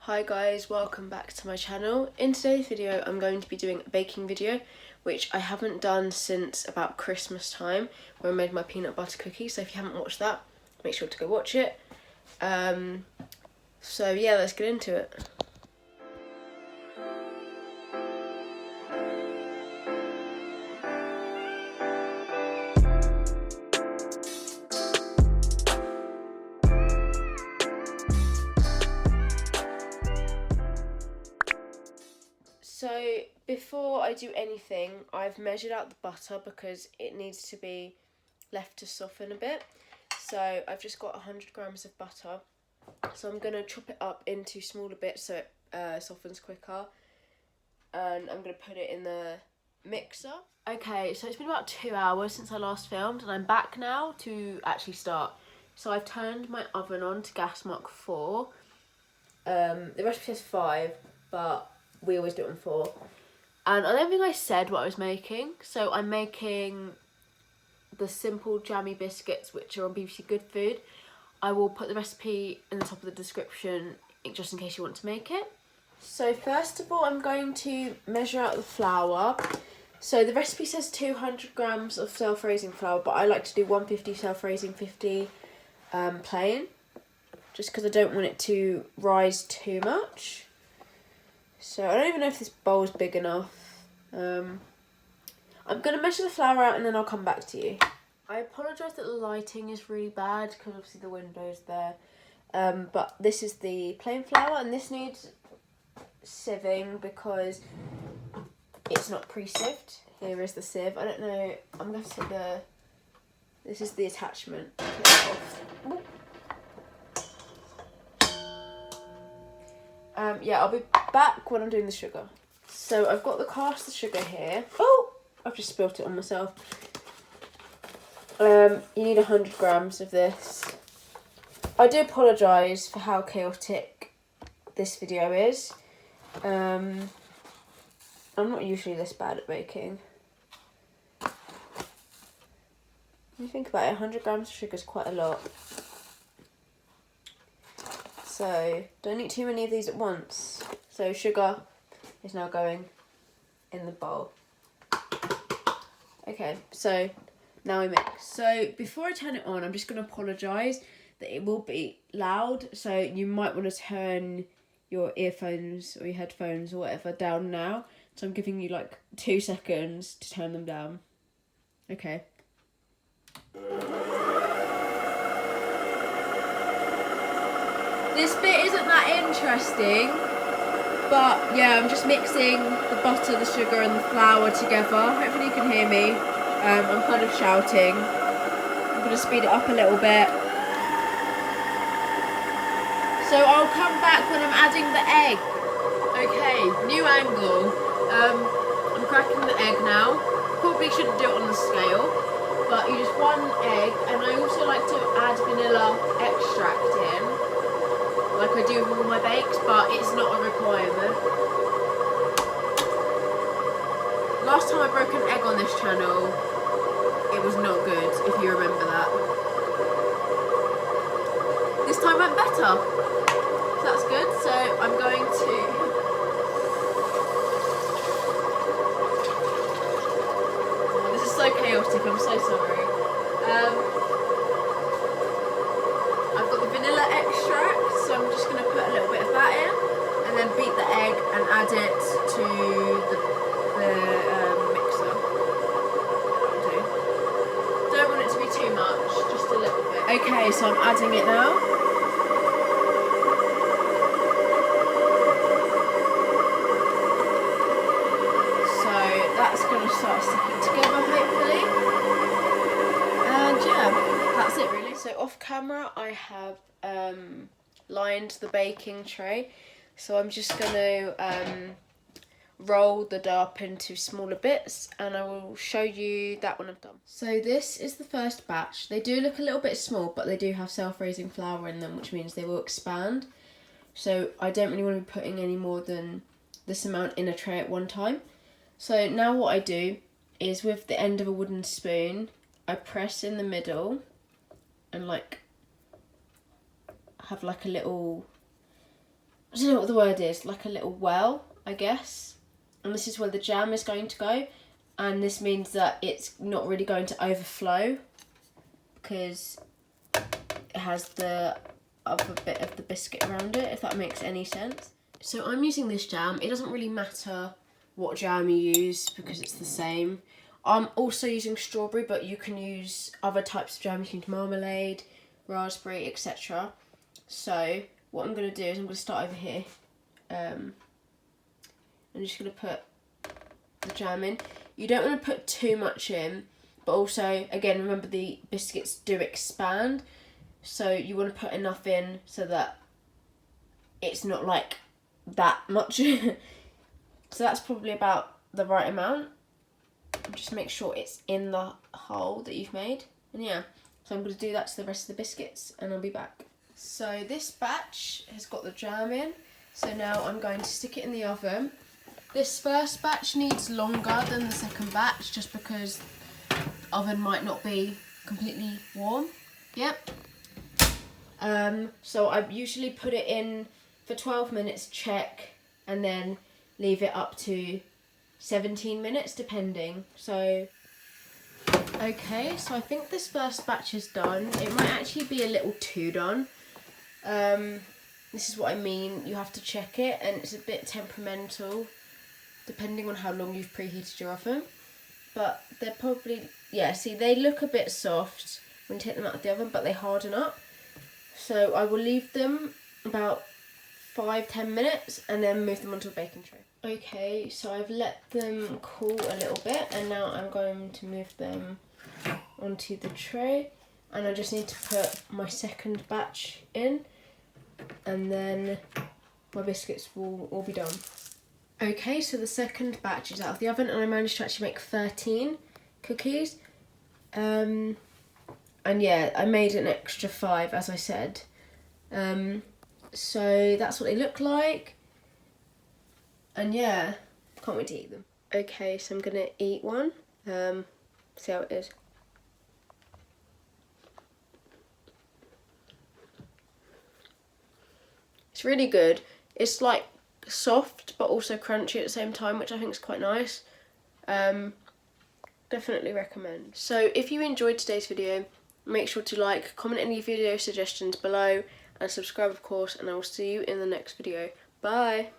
Hi guys, welcome back to my channel. In today's video I'm going to be doing a baking video which I haven't done since about Christmas time, where I made my peanut butter cookie, so if you haven't watched that, make sure to go watch it. So yeah, let's get into it. So before I do anything, I've measured out the butter because it needs to be left to soften a bit. So I've just got 100 grams of butter. So I'm going to chop it up into smaller bits so it softens quicker. And I'm going to put it in the mixer. Okay, so it's been about 2 hours since I last filmed and I'm back now to actually start. So I've turned my oven on to gas mark 4. The recipe says 5, but we always do it on 4. And I don't think I said what I was making. So I'm making the simple jammy biscuits, which are on BBC Good Food. I will put the recipe in the top of the description just in case you want to make it. So first of all, I'm going to measure out the flour. So the recipe says 200 grams of self-raising flour, but I like to do 150 self-raising, 50 plain, just because I don't want it to rise too much. So I don't even know if this bowl is big enough. I'm going to measure the flour out and then I'll come back to you. I apologise that the lighting is really bad because obviously the window's there. But this is the plain flour and this needs sieving because it's not pre-sieved. Here is the sieve. I don't know, I'm going to take this is the attachment. Yeah, I'll be back when I'm doing the sugar. So I've got the caster sugar here. Oh, I've just spilt it on myself. You need 100 grams of this. I do apologise for how chaotic this video is. I'm not usually this bad at baking. When you think about it, 100 grams of sugar is quite a lot. So don't eat too many of these at once. So sugar is now going in the bowl. Okay, so now I mix. So before I turn it on, I'm just going to apologise that it will be loud. So you might want to turn your earphones or your headphones or whatever down now. So I'm giving you like 2 seconds to turn them down. Okay. This bit isn't that interesting, but yeah, I'm just mixing the butter, the sugar and the flour together. Hopefully you can hear me. I'm kind of shouting. I'm going to speed it up a little bit. So I'll come back when I'm adding the egg. Okay, new angle. I'm cracking the egg now. Probably shouldn't do it on the scale, but you just 1 egg, and I also like to add vanilla extract in, like I do with all my bakes, but it's not a requirement. Last time I broke an egg on this channel, it was not good, if you remember that. This time went better, so that's good. So I'm going to... This is so chaotic, I'm so sorry. I've got the vanilla extract, so I'm just going to put a little bit of that in, and then beat the egg and add it to the mixer. That'll do. Don't want it to be too much, just a little bit. Okay, so I'm adding it now. So that's going to start sticking together, hopefully. And yeah, that's it really. So off camera, I have lined the baking tray. So I'm just going to roll the dough up into smaller bits and I will show you that when I'm done. So this is the first batch. They do look a little bit small, but they do have self-raising flour in them, which means they will expand. So I don't really want to be putting any more than this amount in a tray at one time. So now what I do is with the end of a wooden spoon, I press in the middle and like have like a little I don't know what the word is, like a little well, I guess. And this is where the jam is going to go. And this means that it's not really going to overflow because it has the other bit of the biscuit around it, if that makes any sense. So I'm using this jam. It doesn't really matter what jam you use because it's the same. I'm also using strawberry, but you can use other types of jam. You can use marmalade, raspberry, etc. So what I'm going to do is I'm going to start over here. I'm just going to put the jam in. You don't want to put too much in, but also, again, remember the biscuits do expand. So you want to put enough in so that it's not like that much. So that's probably about the right amount. Just make sure it's in the hole that you've made. And yeah, so I'm going to do that to the rest of the biscuits and I'll be back. So this batch has got the jam in. So now I'm going to stick it in the oven. This first batch needs longer than the second batch just because the oven might not be completely warm. Yep. So I usually put it in for 12 minutes, check, and then leave it up to 17 minutes depending. So okay, so I think this first batch is done. It might actually be a little too done. This is what I mean, you have to check it, and it's a bit temperamental depending on how long you've preheated your oven. But they're probably, yeah, see, they look a bit soft when you take them out of the oven, but they harden up. So I will leave them about 5-10 minutes and then move them onto a baking tray. Okay, so I've let them cool a little bit and now I'm going to move them onto the tray, and I just need to put my second batch in and then my biscuits will all be done. Okay, so the second batch is out of the oven and I managed to actually make 13 cookies. And yeah, I made an extra 5 as I said. So that's what they look like. And yeah, can't wait to eat them. Okay, so I'm gonna eat one. See how it is. It's really good. It's like soft but also crunchy at the same time, which I think is quite nice. Definitely recommend. So if you enjoyed today's video, make sure to like, comment any video suggestions below, and subscribe of course, and I will see you in the next video. Bye!